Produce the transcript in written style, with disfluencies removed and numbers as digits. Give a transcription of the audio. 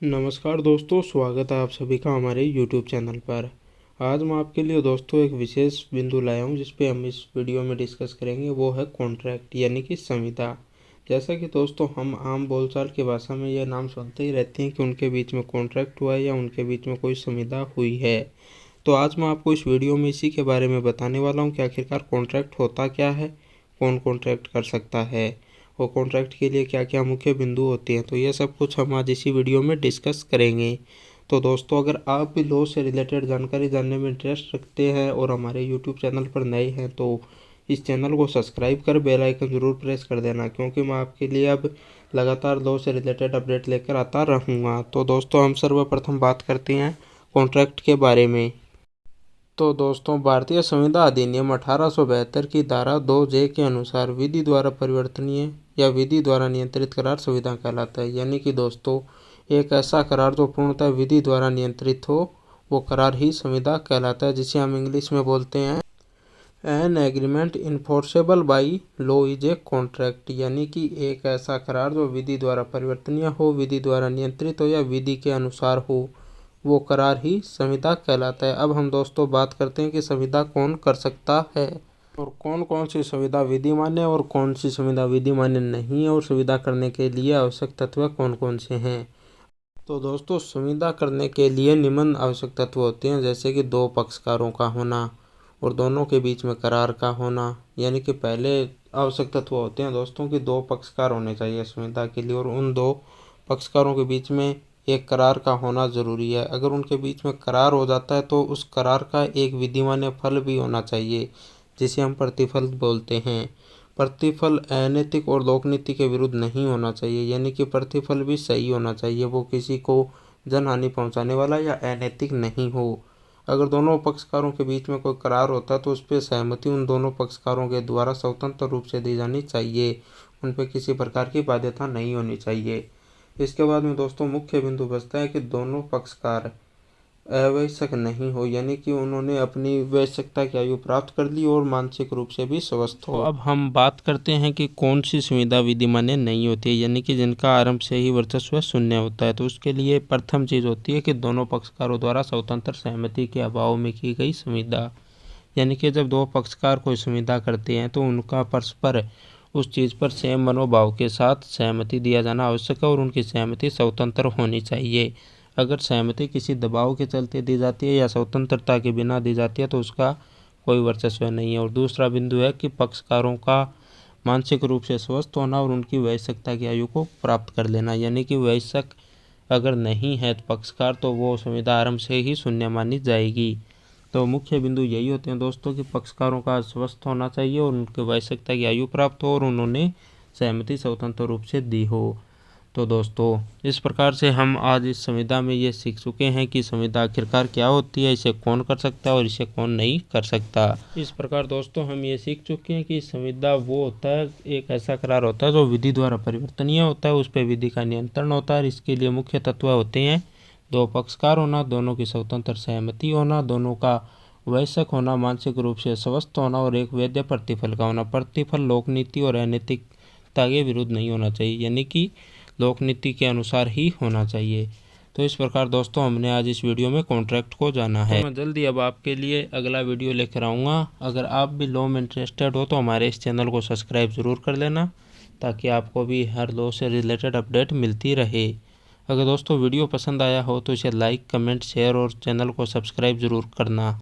नमस्कार दोस्तों, स्वागत है आप सभी का हमारे YouTube चैनल पर। आज मैं आपके लिए दोस्तों एक विशेष बिंदु लाया हूं जिस पे हम इस वीडियो में डिस्कस करेंगे, वो है कॉन्ट्रैक्ट यानी कि संविदा। जैसा कि दोस्तों हम आम बोलचाल की भाषा में यह नाम सुनते ही रहते हैं कि उनके बीच में कॉन्ट्रैक्ट हुआ है या उनके बीच में कोई संविदा हुई है। तो आज मैं आपको इस वीडियो में इसी के बारे में बताने वाला हूँ कि आखिरकार कॉन्ट्रैक्ट होता क्या है, कौन कॉन्ट्रैक्ट कर सकता है और कॉन्ट्रैक्ट के लिए क्या क्या मुख्य बिंदु होते हैं। तो ये सब कुछ हम आज इसी वीडियो में डिस्कस करेंगे। तो दोस्तों, अगर आप भी लॉ से रिलेटेड जानकारी जानने में इंटरेस्ट रखते हैं और हमारे यूट्यूब चैनल पर नए हैं तो इस चैनल को सब्सक्राइब कर बेल आइकन ज़रूर प्रेस कर देना, क्योंकि मैं आपके लिए अब लगातार लॉ से रिलेटेड अपडेट लेकर आता रहूँगा। तो दोस्तों, हम सर्वप्रथम बात करते हैं कॉन्ट्रैक्ट के बारे में। तो दोस्तों, भारतीय संविदा अधिनियम 1872 की धारा 2J के अनुसार विधि द्वारा परिवर्तनीय या विधि द्वारा नियंत्रित करार संविदा कहलाता है। यानी कि दोस्तों, एक ऐसा करार जो पूर्णतः विधि द्वारा नियंत्रित हो वो करार ही संविदा कहलाता है, जिसे हम इंग्लिश में बोलते हैं an agreement enforceable by law is a contract. यानी कि एक ऐसा करार जो विधि द्वारा परिवर्तनीय हो, विधि द्वारा नियंत्रित हो या विधि के अनुसार हो, वो करार ही संविदा कहलाता है। अब हम दोस्तों बात करते हैं कि संविदा कौन कर सकता है और कौन कौन सी संविदा विधि मान्य और कौन सी संविदा विधि मान्य नहीं है और संविदा करने के लिए आवश्यक तत्व कौन कौन से हैं। तो दोस्तों, संविदा करने के लिए निम्न आवश्यक तत्व होते हैं, जैसे कि दो पक्षकारों का होना और दोनों के बीच में करार का होना। यानी कि पहले आवश्यक तत्व होते हैं दोस्तों कि दो पक्षकार होने चाहिए संविदा के लिए और उन दो पक्षकारों के बीच में एक करार का होना ज़रूरी है। अगर उनके बीच में करार हो जाता है तो उस करार का एक विधिमान्य फल भी होना चाहिए, जिसे हम प्रतिफल बोलते हैं। प्रतिफल अनैतिक और लोकनीति के विरुद्ध नहीं होना चाहिए, यानी कि प्रतिफल भी सही होना चाहिए, वो किसी को जनहानि पहुंचाने वाला या अनैतिक नहीं हो। अगर दोनों पक्षकारों के बीच में कोई करार होता है तो उस पर सहमति उन दोनों पक्षकारों के द्वारा स्वतंत्र रूप से दी जानी चाहिए, उन पर किसी प्रकार की बाध्यता नहीं होनी चाहिए। इसके बाद में दोस्तों मुख्य बिंदु बचता है कि दोनों पक्षकार अवयस्क नहीं हो, यानी कि उन्होंने अपनी वयस्कता की आयु प्राप्त कर ली और मानसिक रूप से भी स्वस्थ हो। अब हम बात करते हैं कि कौन सी संविदा विधि मान्य नहीं होती है, यानी कि जिनका आरंभ से ही वर्चस्व शून्य होता है। तो उसके लिए प्रथम चीज़ होती है कि दोनों पक्षकारों द्वारा स्वतंत्र सहमति के अभाव में की गई संविदा। यानी कि जब दो पक्षकार कोई संविदा करते हैं तो उनका परस्पर उस चीज़ पर सेम मनोभाव के साथ सहमति दिया जाना आवश्यक है और उनकी सहमति स्वतंत्र होनी चाहिए। अगर सहमति किसी दबाव के चलते दी जाती है या स्वतंत्रता के बिना दी जाती है तो उसका कोई वर्चस्व नहीं है। और दूसरा बिंदु है कि पक्षकारों का मानसिक रूप से स्वस्थ होना और उनकी वयस्कता की आयु को प्राप्त कर लेना। यानी कि वयस्क अगर नहीं है पक्षकार तो वो संविदा आरंभ से ही शून्य मानी जाएगी। तो मुख्य बिंदु यही होते हैं दोस्तों कि पक्षकारों का स्वस्थ होना चाहिए और उनके वयस्कता की आयु प्राप्त हो और उन्होंने सहमति स्वतंत्र रूप से दी हो। तो दोस्तों, इस प्रकार से हम आज इस संविदा में ये सीख चुके हैं कि संविदा आखिरकार क्या होती है, इसे कौन कर सकता है और इसे कौन नहीं कर सकता। इस प्रकार दोस्तों हम ये सीख चुके हैं कि संविदा वो होता है, एक ऐसा करार होता है जो विधि द्वारा परिवर्तनीय होता है, उस पर विधि का नियंत्रण होता है। इसके लिए मुख्य तत्व होते हैं दो पक्षकार होना, दोनों की स्वतंत्र सहमति होना, दोनों का वयस्क होना, मानसिक रूप से स्वस्थ होना और एक वैध प्रतिफल का होना। प्रतिफल लोकनीति और अनैतिकता के विरुद्ध नहीं होना चाहिए, यानी कि लोकनीति के अनुसार ही होना चाहिए। तो इस प्रकार दोस्तों हमने आज इस वीडियो में कॉन्ट्रैक्ट को जाना है। तो मैं जल्दी अब आपके लिए अगला वीडियो लेकर आऊँगा। अगर आप भी लॉ में इंटरेस्टेड हो तो हमारे इस चैनल को सब्सक्राइब ज़रूर कर लेना, ताकि आपको भी हर लॉ से रिलेटेड अपडेट मिलती रहे। अगर दोस्तों वीडियो पसंद आया हो तो इसे लाइक, कमेंट, शेयर और चैनल को सब्सक्राइब ज़रूर करना।